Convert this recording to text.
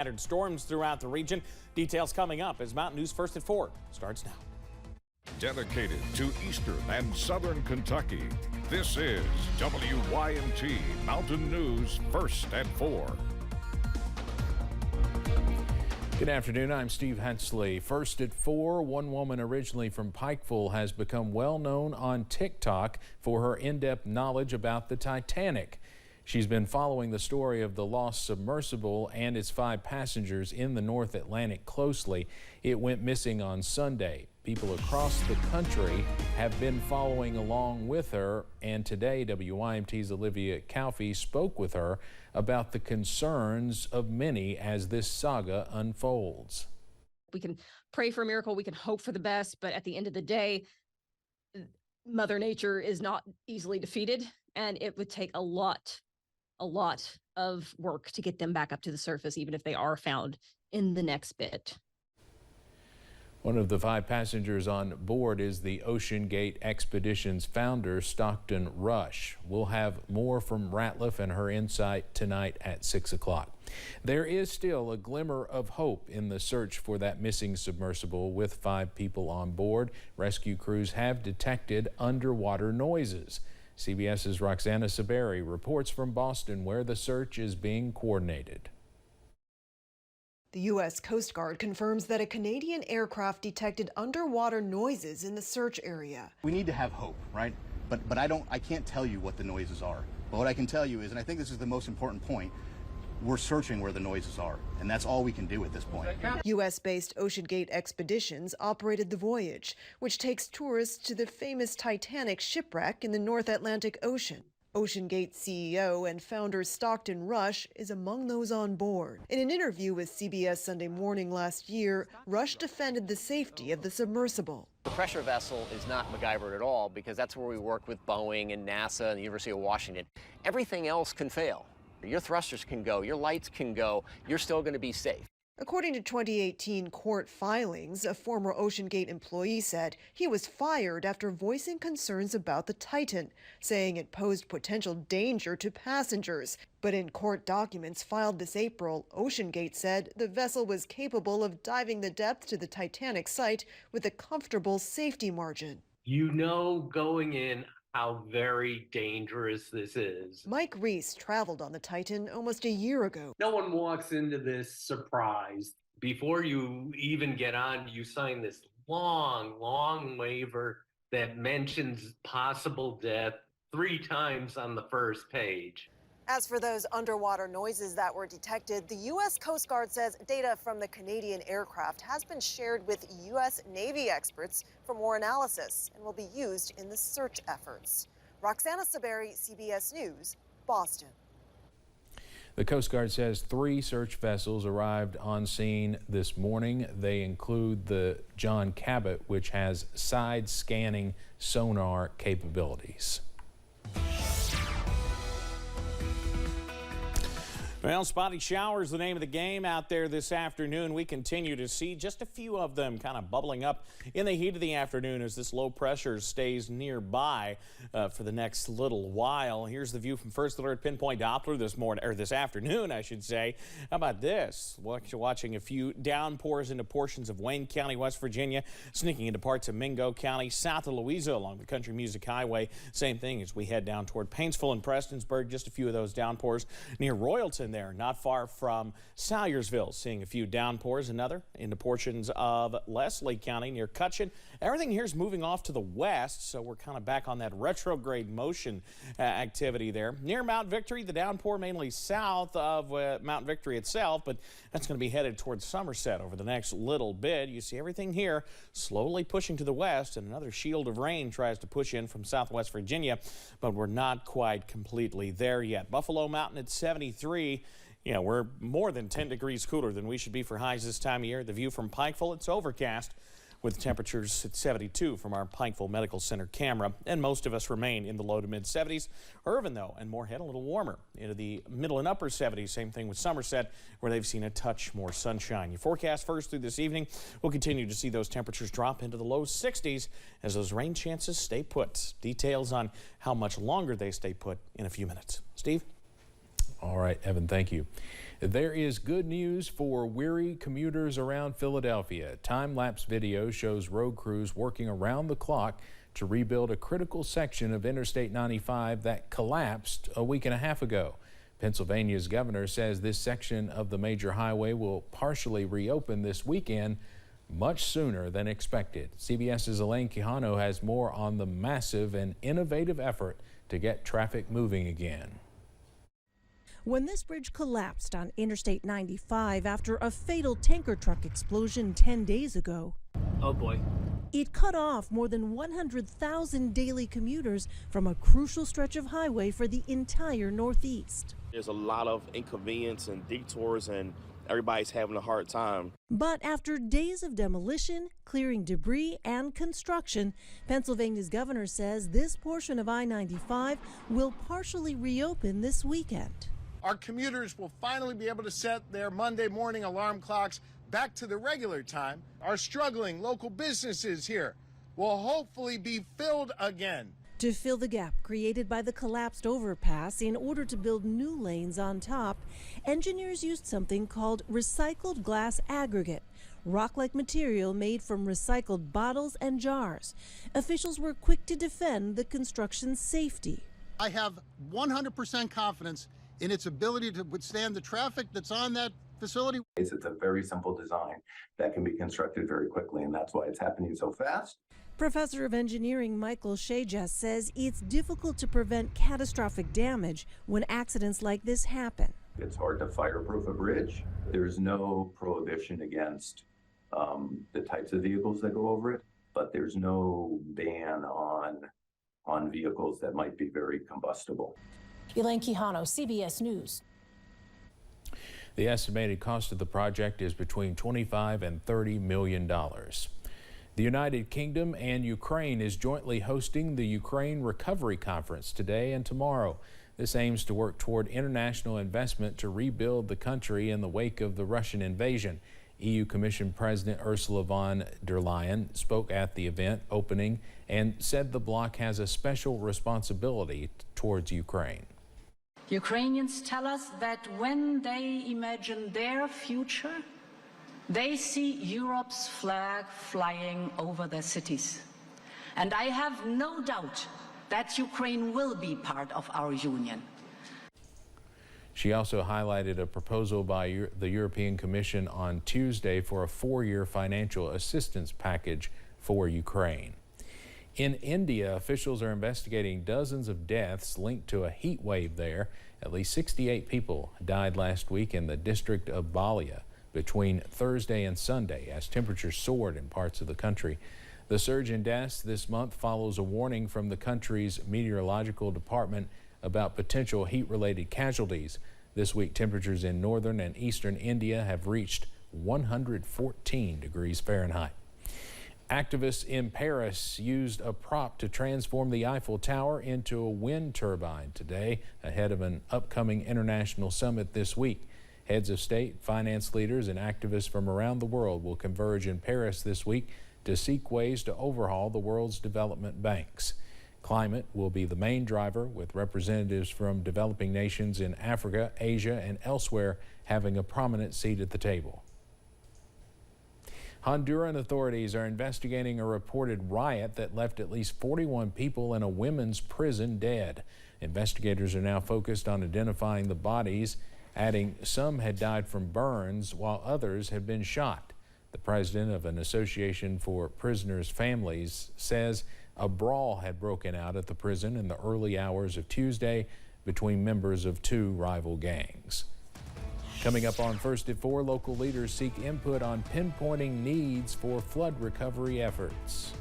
Scattered storms throughout the region. Details coming up as Mountain News First at 4 starts now. Dedicated to eastern and southern Kentucky, this is WYMT Mountain News First at 4. Good afternoon, I'm Steve Hensley. First at 4, one woman originally from Pikeville has become well known on TikTok for her in-depth knowledge about the Titanic. She's been following the story of the lost submersible and its 5 passengers in the North Atlantic closely. It went missing on Sunday. People across the country have been following along with her, and today WYMT's Olivia Calfee spoke with her about the concerns of many as this saga unfolds. We can pray for a miracle, we can hope for the best, but at the end of the day, Mother Nature is not easily defeated, and it would take a lot of work to get them back up to the surface, even if they are found in the next bit. One of the 5 passengers on board is the OceanGate Expeditions founder, Stockton Rush. We'll have more from Ratliff and her insight tonight at 6 o'clock. There is still a glimmer of hope in the search for that missing submersible. With 5 people on board, rescue crews have detected underwater noises. CBS's Roxana Saberi reports from Boston, where the search is being coordinated. The U.S. Coast Guard confirms that a Canadian aircraft detected underwater noises in the search area. We need to have hope, right? But I can't tell you what the noises are. But what I can tell you is, and I think this is the most important point, we're searching where the noises are, and that's all we can do at this point. U.S.-based OceanGate Expeditions operated the voyage, which takes tourists to the famous Titanic shipwreck in the North Atlantic Ocean. OceanGate CEO and founder Stockton Rush is among those on board. In an interview with CBS Sunday Morning last year, Rush defended the safety of the submersible. The pressure vessel is not MacGyver at all, because that's where we work with Boeing and NASA and the University of Washington. Everything else can fail. Your thrusters can go, your lights can go, you're still going to be safe. According to 2018 court filings, a former OceanGate employee said he was fired after voicing concerns about the Titan, saying it posed potential danger to passengers. But in court documents filed this April, OceanGate said the vessel was capable of diving the depth to the Titanic site with a comfortable safety margin. You know going in how very dangerous this is. Mike Reese traveled on the Titan almost a year ago. No one walks into this surprised. Before you even get on, you sign this long waiver that mentions possible death 3 times on the first page. As for those underwater noises that were detected, the U.S. Coast Guard says data from the Canadian aircraft has been shared with U.S. Navy experts for more analysis and will be used in the search efforts. Roxana Saberi, CBS News, Boston. The Coast Guard says 3 search vessels arrived on scene this morning. They include the John Cabot, which has side scanning sonar capabilities. Well, spotty showers, the name of the game out there this afternoon. We continue to see just a few of them kind of bubbling up in the heat of the afternoon as this low pressure stays nearby for the next little while. Here's the view from First Alert Pinpoint Doppler this afternoon, I should say. How about this? Watching a few downpours into portions of Wayne County, West Virginia, sneaking into parts of Mingo County, south of Louisa along the Country Music Highway. Same thing as we head down toward Paintsville and Prestonsburg. Just a few of those downpours near Royalton there, not far from Salyersville, seeing a few downpours. Another into portions of Leslie County near Cutchin. Everything here is moving off to the west, so we're kind of back on that retrograde motion activity there. Near Mount Victory, the downpour mainly south of Mount Victory itself, but that's going to be headed towards Somerset over the next little bit. You see everything here slowly pushing to the west, and another shield of rain tries to push in from southwest Virginia, but we're not quite completely there yet. Buffalo Mountain at 73. Yeah, we're more than 10 degrees cooler than we should be for highs this time of year. The view from Pikeville, it's overcast with temperatures at 72 from our Pikeville Medical Center camera, and most of us remain in the low to mid 70s. Irvin, though, and Moorhead a little warmer into the middle and upper 70s. Same thing with Somerset, where they've seen a touch more sunshine. Your forecast first through this evening, we'll continue to see those temperatures drop into the low 60s as those rain chances stay put. Details on how much longer they stay put in a few minutes. Steve? All right, Evan, thank you. There is good news for weary commuters around Philadelphia. Time-lapse video shows road crews working around the clock to rebuild a critical section of Interstate 95 that collapsed a week and a half ago. Pennsylvania's governor says this section of the major highway will partially reopen this weekend, much sooner than expected. CBS's Elaine Quijano has more on the massive and innovative effort to get traffic moving again. When this bridge collapsed on Interstate 95 after a fatal tanker truck explosion 10 days ago, oh boy, it cut off more than 100,000 daily commuters from a crucial stretch of highway for the entire Northeast. There's a lot of inconvenience and detours, and everybody's having a hard time. But after days of demolition, clearing debris, and construction, Pennsylvania's governor says this portion of I-95 will partially reopen this weekend. Our commuters will finally be able to set their Monday morning alarm clocks back to the regular time. Our struggling local businesses here will hopefully be filled again. To fill the gap created by the collapsed overpass in order to build new lanes on top, engineers used something called recycled glass aggregate, rock-like material made from recycled bottles and jars. Officials were quick to defend the construction's safety. I have 100% confidence in its ability to withstand the traffic that's on that facility. It's a very simple design that can be constructed very quickly, and that's why it's happening so fast. Professor of Engineering Michael Shajas says it's difficult to prevent catastrophic damage when accidents like this happen. It's hard to fireproof a bridge. There's no prohibition against the types of vehicles that go over it, but there's no ban on vehicles that might be very combustible. Elaine Quijano, CBS News. The estimated cost of the project is between $25 and $30 million. The United Kingdom and Ukraine is jointly hosting the Ukraine Recovery Conference today and tomorrow. This aims to work toward international investment to rebuild the country in the wake of the Russian invasion. EU Commission President Ursula von der Leyen spoke at the event opening and said the bloc has a special responsibility towards Ukraine. Ukrainians tell us that when they imagine their future, they see Europe's flag flying over their cities. And I have no doubt that Ukraine will be part of our union. She also highlighted a proposal by the European Commission on Tuesday for a 4-year financial assistance package for Ukraine. In India, officials are investigating dozens of deaths linked to a heat wave there. At least 68 people died last week in the district of Balia between Thursday and Sunday as temperatures soared in parts of the country. The surge in deaths this month follows a warning from the country's meteorological department about potential heat-related casualties. This week, temperatures in northern and eastern India have reached 114 degrees Fahrenheit. Activists in Paris used a prop to transform the Eiffel Tower into a wind turbine today ahead of an upcoming international summit this week. Heads of state, finance leaders, and activists from around the world will converge in Paris this week to seek ways to overhaul the world's development banks. Climate will be the main driver, with representatives from developing nations in Africa, Asia, and elsewhere having a prominent seat at the table. Honduran authorities are investigating a reported riot that left at least 41 people in a women's prison dead. Investigators are now focused on identifying the bodies, adding some had died from burns while others had been shot. The president of an association for prisoners' families says a brawl had broken out at the prison in the early hours of Tuesday between members of two rival gangs. Coming up on First at 4, local leaders seek input on pinpointing needs for flood recovery efforts.